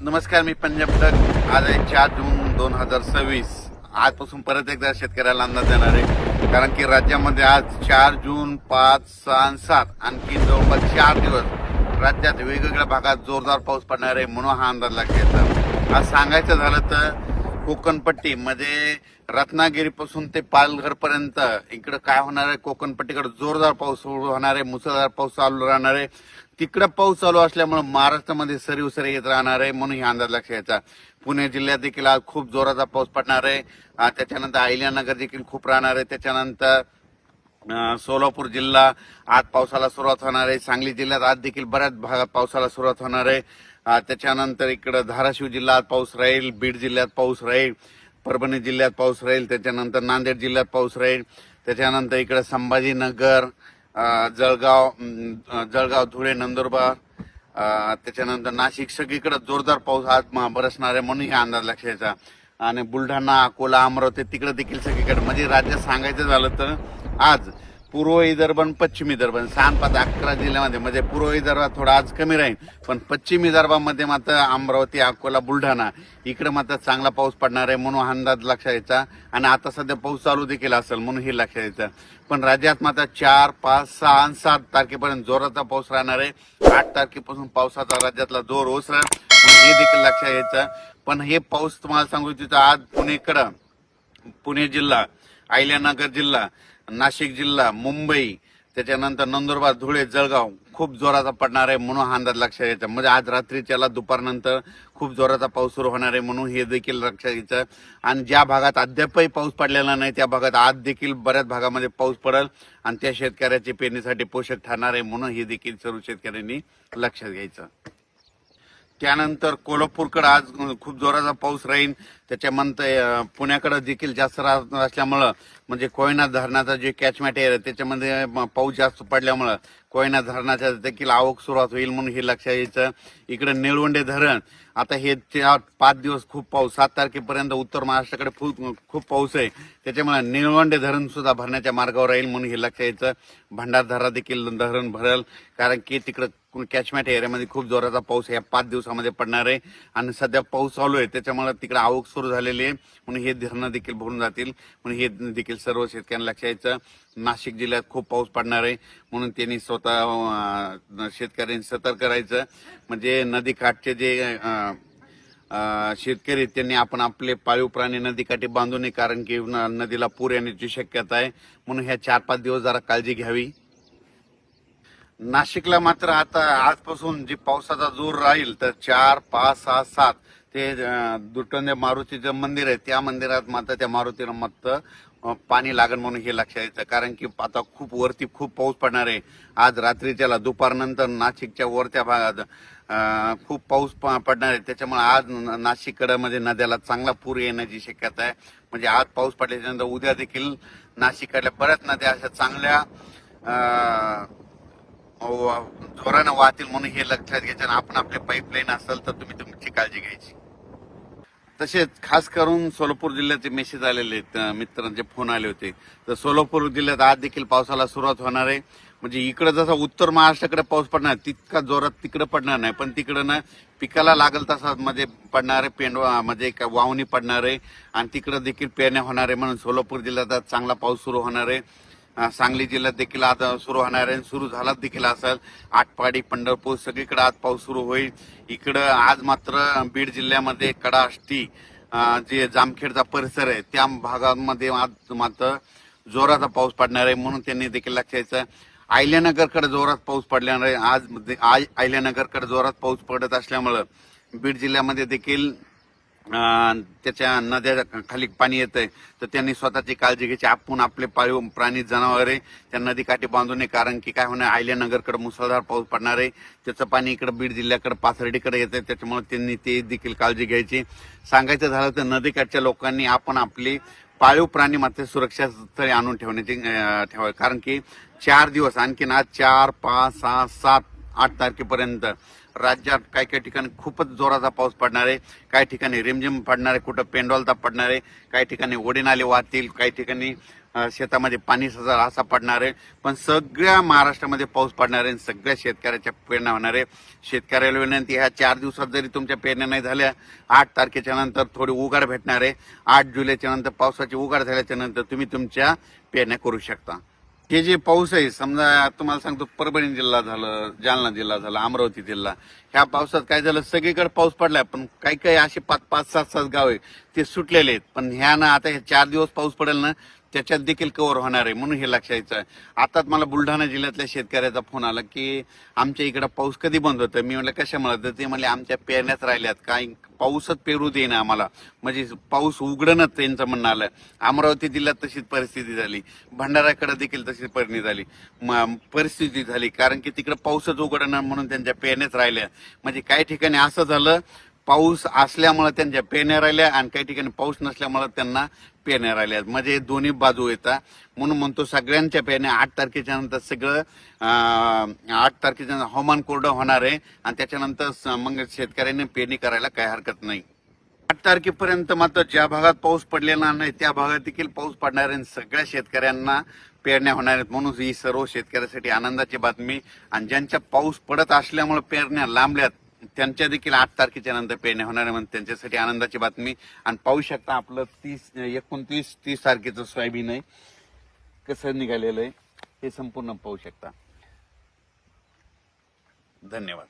नमस्कार, मी पंजाब डक. आज आहे 4 जून 2026. आजपासून परत एकदा शेतकऱ्याला अंदाज देणार आहे, कारण की राज्यामध्ये आज 4 जून 5, 6 आणि 7 आणखी जवळपास 4 दिवस राज्यात वेगवेगळ्या भागात जोरदार पाऊस पडणार आहे, म्हणून हा अंदाज लागतो. आज सांगायचं झालं तर कोकणपट्टी म्हणजे रत्नागिरीपासून ते पालघर पर्यंत इकडे काय होणार आहे, कोकणपट्टीकडे जोरदार पाऊस सुरू होणार आहे, मुसळधार पाऊस चालू राहणार आहे. तिकडे पाऊस चालू असल्यामुळे महाराष्ट्रामध्ये सरी उसरी येत राहणार आहे, म्हणून हा अंदाज लक्षात घ्यायचा. पुणे जिल्ह्यात देखील आज खूप जोराचा पाऊस पडणार आहे. त्याच्यानंतर अहिल्यानगर देखील खूप राहणार आहे. त्याच्यानंतर सोलापूर जिल्हा आज पावसाला सुरुवात होणार आहे. सांगली जिल्ह्यात आज देखील बऱ्याच भागात पावसाला सुरुवात होणार आहे. त्याच्यानंतर इकडे धाराशिव जिल्ह्यात पाऊस राहील, बीड जिल्ह्यात पाऊस राहील, परभणी जिल्ह्यात पाऊस राहील, त्याच्यानंतर नांदेड जिल्ह्यात पाऊस राहील, त्याच्यानंतर इकडे संभाजीनगर, जळगाव, धुळे, नंदुरबार, त्याच्यानंतर नाशिक सगळीकडे जोरदार पाऊस आज बरसणार आहे, म्हणून हा अंदाज लक्षात घ्यायचा. आणि बुलढाणा, अकोला, अमरावती तिकडे देखील सगळीकडे म्हणजे राज्यात सांगायचं झालं तर आज पूर्व विदर्भ आणि पश्चिम विदर्भ 11 जिल्ह्यामध्ये म्हणजे पूर्व विदर्भात थोडा आज कमी राहील, पण पश्चिम विदर्भामध्ये मात्र अमरावती, अकोला, बुलढाणा इकडे मात्र चांगला पाऊस पडणार आहे, म्हणून अंदाज लक्षात घ्यायचा. आणि आता सध्या पाऊस चालू देखील असेल, म्हणून हे लक्षात घ्यायचं. पण राज्यात मात्र 4, 5, 6 आणि 7 तारखेपर्यंत जोराचा पाऊस राहणार आहे. 8 तारखेपासून पावसाचा राज्यातला जोर ओसरेल, हे देखील लक्षात घ्यायचं. पण हे पाऊस तुम्हाला सांगू इच्छितो, आज पुणे जिल्हा, अहिल्यानगर जिल्हा, नाशिक जिल्हा, मुंबई, त्याच्यानंतर नंदुरबार, धुळे, जळगाव खूप जोराचा पडणार आहे, म्हणून हा अंदाज लक्षात घ्यायचा. म्हणजे आज रात्रीच्याला दुपारनंतर खूप जोराचा पाऊस सुरू होणार आहे, म्हणून हे देखील लक्षात घ्यायचं. आणि ज्या भागात अद्यापही पाऊस पडलेला नाही त्या भागात आज देखील बऱ्याच भागामध्ये पाऊस पडेल आणि त्या शेतकऱ्याची पेरणीसाठी पोषक ठरणार आहे, म्हणून हे देखील सर्व शेतकऱ्यांनी लक्षात घ्यायचं. त्यानंतर कोल्हापूरकडे आज खूप जोराचा पाऊस राहील. त्याच्यानंतर पुण्याकडे देखील जास्त असल्यामुळं म्हणजे कोयना धरणाचा जे कॅचमेंट एरिया त्याच्यामध्ये पाऊस जास्त पडल्यामुळं कोयना धरणाच्या देखील आवक सुरुवात होईल, म्हणून हे लक्षात घ्यायचं. इकडे निळवंडे धरण आता हे 5 दिवस खूप पाऊस, 7 तारखेपर्यंत उत्तर महाराष्ट्राकडे खूप पाऊस आहे, त्याच्यामुळे निळवंडे धरण सुद्धा भरण्याच्या मार्गावर राहील, म्हणून हे लक्षात घ्यायचं. भंडारदरा देखील धरण भरेल, कारण की तिकडे कॅचमेंट एरियामध्ये खूप जोराचा पाऊस या 5 दिवसामध्ये पडणार आहे. आणि सध्या पाऊस चालू आहे त्याच्यामुळे तिकडे आवक सुरू झालेली आहे, म्हणून हे धरणं देखील भरून जातील, म्हणून हे देखील सर्व शेतकऱ्यांना लक्षात घ्यायचं. नाशिक जिल्ह्यात खूप पाऊस पडणार आहे, म्हणून त्यांनी स्वतः शेतकऱ्यांनी सतर्क करायचं. म्हणजे नदीकाठचे जे शेतकरी त्यांनी आपण आपले पाळीव प्राणी नदीकाठी बांधू नये, कारण की नदीला पूर येण्याची शक्यता आहे, म्हणून ह्या 4-5 दिवस जरा काळजी घ्यावी. नाशिकला मात्र आता आजपासून जी पावसाचा जोर राहील तर 4, 5, 6, 7 ते दुटोंदे मारुतीचं मंदिर आहे त्या मंदिरात मात्र त्या मारुतीला मात्र पाणी लागेल, म्हणून हे लक्षात घ्यायचं. कारण की आता खूप वरती खूप पाऊस पडणार आहे. आज रात्रीच्याला दुपारनंतर नाशिकच्या वरच्या भागात खूप पाऊस पडणार आहे, त्याच्यामुळे आज नाशिककडे म्हणजे नद्याला चांगला पूर येण्याची शक्यता आहे. म्हणजे आज पाऊस पडल्याच्यानंतर उद्या देखील नाशिककडल्या बऱ्याच नद्या अशा चांगल्या जोरानं वाहतील, म्हणून हे लक्षात घ्यायचं. आपण आपले पाईपलाईन असेल तर तुम्ही तुमची काळजी घ्यायची. तसेच खास करून सोलापूर जिल्ह्याचे मेसेज आलेले आहेत, मित्रांचे फोन आले होते. तर सोलापूर जिल्ह्यात आज देखील पावसाला सुरुवात होणार आहे. म्हणजे इकडे जसा उत्तर महाराष्ट्राकडे पाऊस पडणार तितका जोरात तिकडे पडणार नाही, पण तिकडे ना पिकाला लागल तसा म्हणजे पडणार आहे, पेंडवा म्हणजे वावणी पडणार आहे आणि तिकडे देखील पेरण्या होणार आहे, म्हणून सोलापूर जिल्ह्यात आज चांगला पाऊस सुरू होणार आहे. सांगली जिल्ह्यात देखील आज सुरू होणार आहे, सुरू झाला देखील असेल. आटपाडी, पंढरपूर सगळीकडे आज पाऊस सुरू होईल. इकडं आज मात्र बीड जिल्ह्यामध्ये कडाष्टी जे जामखेडचा परिसर आहे त्या भागामध्ये आज मात्र जोराचा पाऊस पडणार आहे, म्हणून त्यांनी देखील लक्षात घ्यायचं. अहिल्यानगरकडे जोरात पाऊस पडणार आहे. आज अहिल्यानगरकडे जोरात पाऊस पडत असल्यामुळं बीड जिल्ह्यामध्ये देखील त्याच्या नद्या खाली पाणी येतंय, तर त्यांनी स्वतःची काळजी घ्यायची. आपण आपले पाळीव प्राणी जनावरे त्या नदीकाठी बांधू नये, कारण की काय होणार अहिल्यानगरकडे मुसळधार पाऊस पडणार आहे, त्याचं पाणी इकडे बीड जिल्ह्याकडे पाथर्डीकडे येतंय, त्याच्यामुळे त्यांनी ते देखील काळजी घ्यायची. सांगायचं झालं तर नदीकाठच्या लोकांनी आपण आपली पाळीव प्राणी मात्र सुरक्षा स्थळी आणून ठेवावे, कारण की 4 दिवस आणखीन आज 4, 5, 6, 7, 8 तारखेपर्यंत राज्यात काही काही ठिकाणी खूपच जोराचा पाऊस पडणार आहे. काही ठिकाणी रिमझिम पडणार आहे, कुठं पेंडॉलता पडणार आहे, काही ठिकाणी ओढे नाले वाहतील, काही ठिकाणी शेतामध्ये पाणी सजा असा पडणार आहे, पण सगळ्या महाराष्ट्रामध्ये पाऊस पडणार आहे, सगळ्या शेतकऱ्याच्या पेरण्या होणार आहे. शेतकऱ्याला विनंती, ह्या 4 दिवसात जरी तुमच्या पेरण्या नाही झाल्या, 8 तारखेच्या नंतर थोडी उघाड भेटणार आहे. 8 जुलैच्या नंतर पावसाची उघाड झाल्याच्या नंतर तुम्ही तुमच्या पेरण्या करू शकता. हे जे पाऊस आहे, समजा तुम्हाला सांगतो, परभणी जिल्हा झालं, जालना जिल्हा झाला, अमरावती जिल्हा, ह्या पावसात काय झालं, सगळीकडे पाऊस पडलाय, पण काही काही असे 5-5, 7-7 गाव आहे ते सुटलेले आहेत. पण ह्या ना आता हे 4 दिवस पाऊस पडेल ना, त्याच्यात देखील कव्हर होणार आहे, म्हणून हे लक्षात यायचं आहे. आताच मला बुलढाणा जिल्ह्यातल्या शेतकऱ्याचा फोन आला की आमच्या इकडे पाऊस कधी बंद होतं. मी म्हटलं कशामुळे, तर ते म्हणले आमच्या पेरण्याच राहिल्यात, काही पाऊसच पेरू देईना आम्हाला, म्हणजे पाऊस उघडणच त्यांचं म्हणणं आलं. अमरावती जिल्ह्यात तशीच परिस्थिती झाली, भंडाऱ्याकडे देखील तशीच परिस्थिती झाली, कारण की तिकडे पाऊसच उघडणं म्हणून त्यांच्या पेरण्याच राहिल्या. म्हणजे काही ठिकाणी असं झालं, पाऊस असल्यामुळे त्यांच्या पेरण्या राहिल्या आणि काही ठिकाणी पाऊस नसल्यामुळे त्यांना पेरण्या राहिल्या. म्हणजे दोन्ही बाजू येतात. म्हणून म्हणतो सगळ्यांच्या पेरण्या 8 तारखेच्या नंतर सगळं 8 तारखेच्या हवामान कोरडं होणार आहे आणि त्याच्यानंतर मग शेतकऱ्यांनी पेरणी करायला काही हरकत नाही. 8 तारखेपर्यंत मात्र ज्या भागात पाऊस पडलेला नाही त्या भागात देखील पाऊस पडणार आहे, सगळ्या शेतकऱ्यांना पेरण्या होणार आहेत. म्हणून ही सर्व शेतकऱ्यासाठी आनंदाची बातमी. आणि ज्यांच्या पाऊस पडत असल्यामुळे पेरण्या लांबल्यात त्यांच्या देखील 8 तारखेच्या नंतर पेरण्या होणार आहे, म्हणून त्यांच्यासाठी आनंदाची बातमी. आणि पाहू शकता आपलं 29-30 तारखेचं सोयाबीन आहे कसं निघालेलं आहे, हे संपूर्ण पाहू शकता. धन्यवाद.